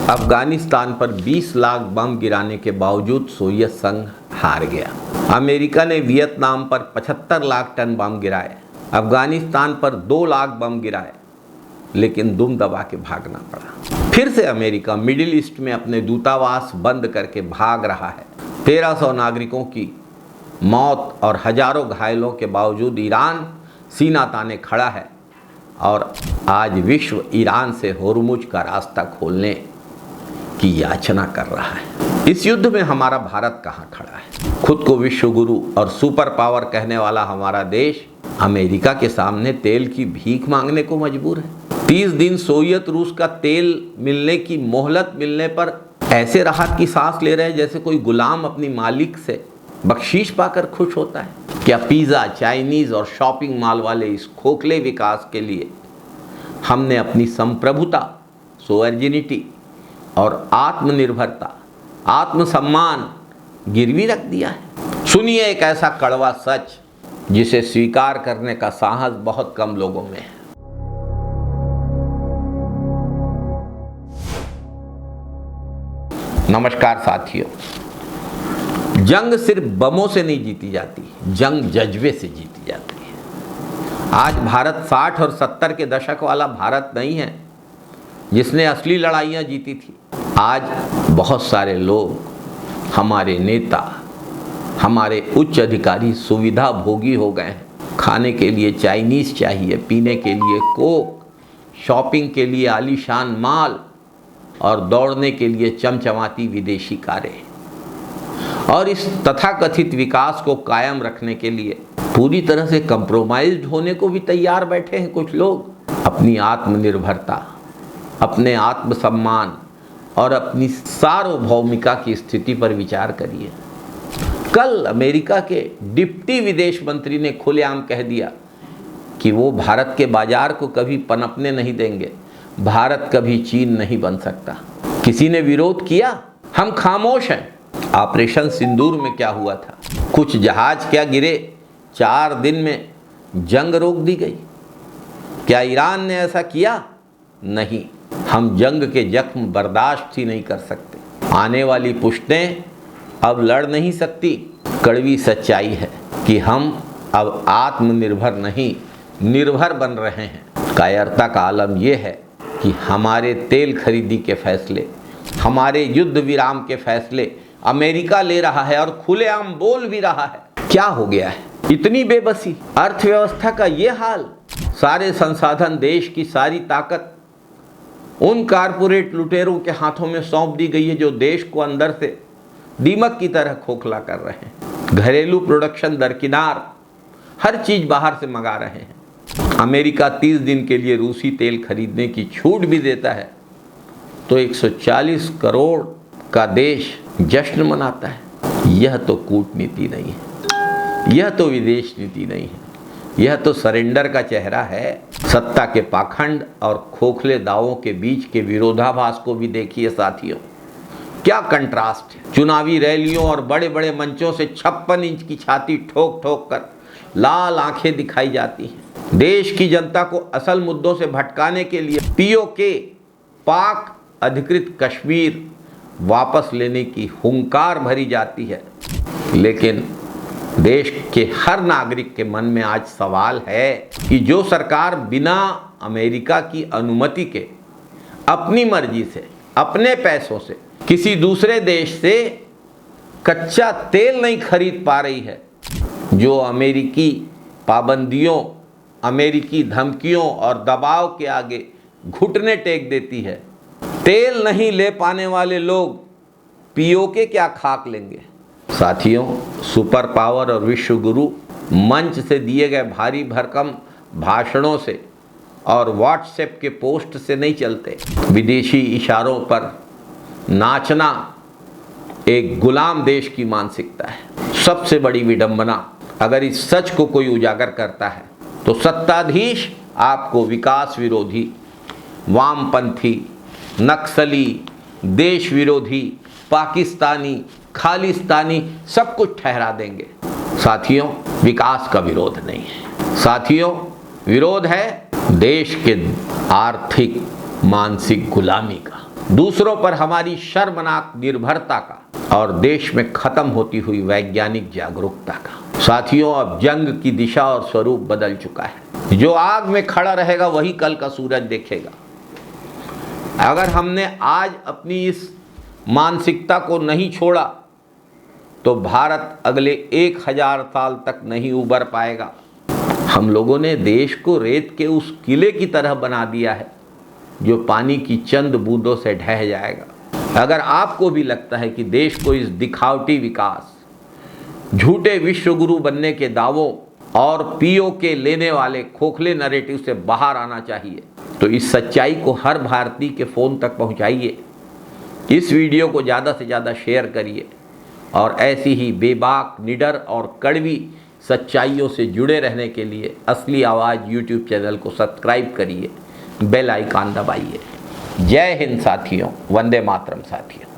अफगानिस्तान पर 20 लाख बम गिराने के बावजूद सोवियत संघ हार गया। अमेरिका ने वियतनाम पर 75 लाख टन बम गिराए, अफगानिस्तान पर 2 लाख बम गिराए, लेकिन दुम दबा के भागना पड़ा। फिर से अमेरिका मिडिल ईस्ट में अपने दूतावास बंद करके भाग रहा है। 1300 नागरिकों की मौत और हजारों घायलों के बावजूद ईरान सीना ताने खड़ा है और आज विश्व ईरान से होर्मुज का रास्ता खोलने की याचना कर रहा है। इस युद्ध में हमारा भारत कहाँ खड़ा है? खुद को विश्व गुरु और सुपर पावर कहने वाला हमारा देश अमेरिका के सामने तेल की भीख मांगने को मजबूर है। 30 दिन सोवियत रूस का तेल मिलने की मोहलत मिलने पर ऐसे राहत की सांस ले रहे हैं जैसे कोई गुलाम अपनी मालिक से बख्शीश पाकर खुश होता है। क्या पिज़्ज़ा, चाइनीज़ और शॉपिंग मॉल वाले इस खोखले विकास के लिए हमने अपनी संप्रभुता, सोवर्जिनिटी और आत्मनिर्भरता, आत्मसम्मान गिरवी रख दिया है? सुनिए एक ऐसा कड़वा सच जिसे स्वीकार करने का साहस बहुत कम लोगों में है। नमस्कार साथियों, जंग सिर्फ बमों से नहीं जीती जाती, जंग जज्बे से जीती जाती है। आज भारत 60 और 70 के दशक वाला भारत नहीं है जिसने असली लड़ाइयाँ जीती थी। आज बहुत सारे लोग, हमारे नेता, हमारे उच्च अधिकारी सुविधा भोगी हो गए हैं। खाने के लिए चाइनीज़ चाहिए, पीने के लिए कोक, शॉपिंग के लिए आलीशान माल और दौड़ने के लिए चमचमाती विदेशी कारें। और इस तथाकथित विकास को कायम रखने के लिए पूरी तरह से कंप्रोमाइज्ड होने को भी तैयार बैठे हैं कुछ लोग। अपनी आत्मनिर्भरता, अपने आत्मसम्मान और अपनी सार्वभौमिकता की स्थिति पर विचार करिए। कल अमेरिका के डिप्टी विदेश मंत्री ने खुलेआम कह दिया कि वो भारत के बाजार को कभी पनपने नहीं देंगे, भारत कभी चीन नहीं बन सकता। किसी ने विरोध किया? हम खामोश हैं। ऑपरेशन सिंदूर में क्या हुआ था? कुछ जहाज क्या गिरे? 4 दिन में जंग रोक दी गई। क्या ईरान ने ऐसा किया? नहीं। हम जंग के जख्म बर्दाश्त ही नहीं कर सकते। आने वाली पुश्तें अब लड़ नहीं सकती। कड़वी सच्चाई है कि हम अब आत्मनिर्भर नहीं, निर्भर बन रहे हैं। कायरता का आलम यह है कि हमारे तेल खरीदी के फैसले, हमारे युद्ध विराम के फैसले अमेरिका ले रहा है और खुलेआम बोल भी रहा है। क्या हो गया है? इतनी बेबसी, अर्थव्यवस्था का ये हाल, सारे संसाधन, देश की सारी ताकत उन कारपोरेट लुटेरों के हाथों में सौंप दी गई है जो देश को अंदर से दीमक की तरह खोखला कर रहे हैं। घरेलू प्रोडक्शन दरकिनार, हर चीज बाहर से मंगा रहे हैं। अमेरिका 30 दिन के लिए रूसी तेल खरीदने की छूट भी देता है तो 140 करोड़ का देश जश्न मनाता है। यह तो कूटनीति नहीं है, यह तो विदेश नीति नहीं है, यह तो सरेंडर का चेहरा है। सत्ता के पाखंड और खोखले दावों के बीच के विरोधाभास को भी देखिए साथियों। क्या कंट्रास्ट है। चुनावी रैलियों और बड़े बड़े मंचों से 56 इंच की छाती ठोक ठोक कर लाल आंखें दिखाई जाती हैं। देश की जनता को असल मुद्दों से भटकाने के लिए पीओके, पाक अधिकृत कश्मीर वापस लेने की हुंकार भरी जाती है। लेकिन देश के हर नागरिक के मन में आज सवाल है कि जो सरकार बिना अमेरिका की अनुमति के अपनी मर्जी से, अपने पैसों से किसी दूसरे देश से कच्चा तेल नहीं खरीद पा रही है, जो अमेरिकी पाबंदियों, अमेरिकी धमकियों और दबाव के आगे घुटने टेक देती है, तेल नहीं ले पाने वाले लोग पीओके क्या खाक लेंगे? साथियों, सुपर पावर और विश्व गुरु मंच से दिए गए भारी भरकम भाषणों से और व्हाट्सएप के पोस्ट से नहीं चलते। विदेशी इशारों पर नाचना एक गुलाम देश की मानसिकता है। सबसे बड़ी विडंबना, अगर इस सच को कोई उजागर करता है तो सत्ताधीश आपको विकास विरोधी, वामपंथी, नक्सली, देश विरोधी, पाकिस्तानी, खालिस्तानी सब कुछ ठहरा देंगे। साथियों, विकास का विरोध नहीं है। साथियों, विरोध है देश के आर्थिक मानसिक गुलामी का। दूसरों पर हमारी शर्मनाक निर्भरता का और देश में खत्म होती हुई वैज्ञानिक जागरूकता का। साथियों, अब जंग की दिशा और स्वरूप बदल चुका है। जो आग में खड़ा रहेगा वही कल का सूरज देखेगा। अगर हमने आज अपनी इस मानसिकता को नहीं छोड़ा तो भारत अगले 1000 साल तक नहीं उबर पाएगा। हम लोगों ने देश को रेत के उस किले की तरह बना दिया है जो पानी की चंद बूंदों से ढह जाएगा। अगर आपको भी लगता है कि देश को इस दिखावटी विकास, झूठे विश्वगुरु बनने के दावों और पीओके लेने वाले खोखले नैरेटिव से बाहर आना चाहिए, तो इस सच्चाई को हर भारतीय के फ़ोन तक पहुंचाइए। इस वीडियो को ज़्यादा से ज़्यादा शेयर करिए और ऐसी ही बेबाक, निडर और कड़वी सच्चाइयों से जुड़े रहने के लिए असली आवाज़ यूट्यूब चैनल को सब्सक्राइब करिए, बेल आइकन दबाइए। जय हिंद साथियों, वंदे मातरम साथियों।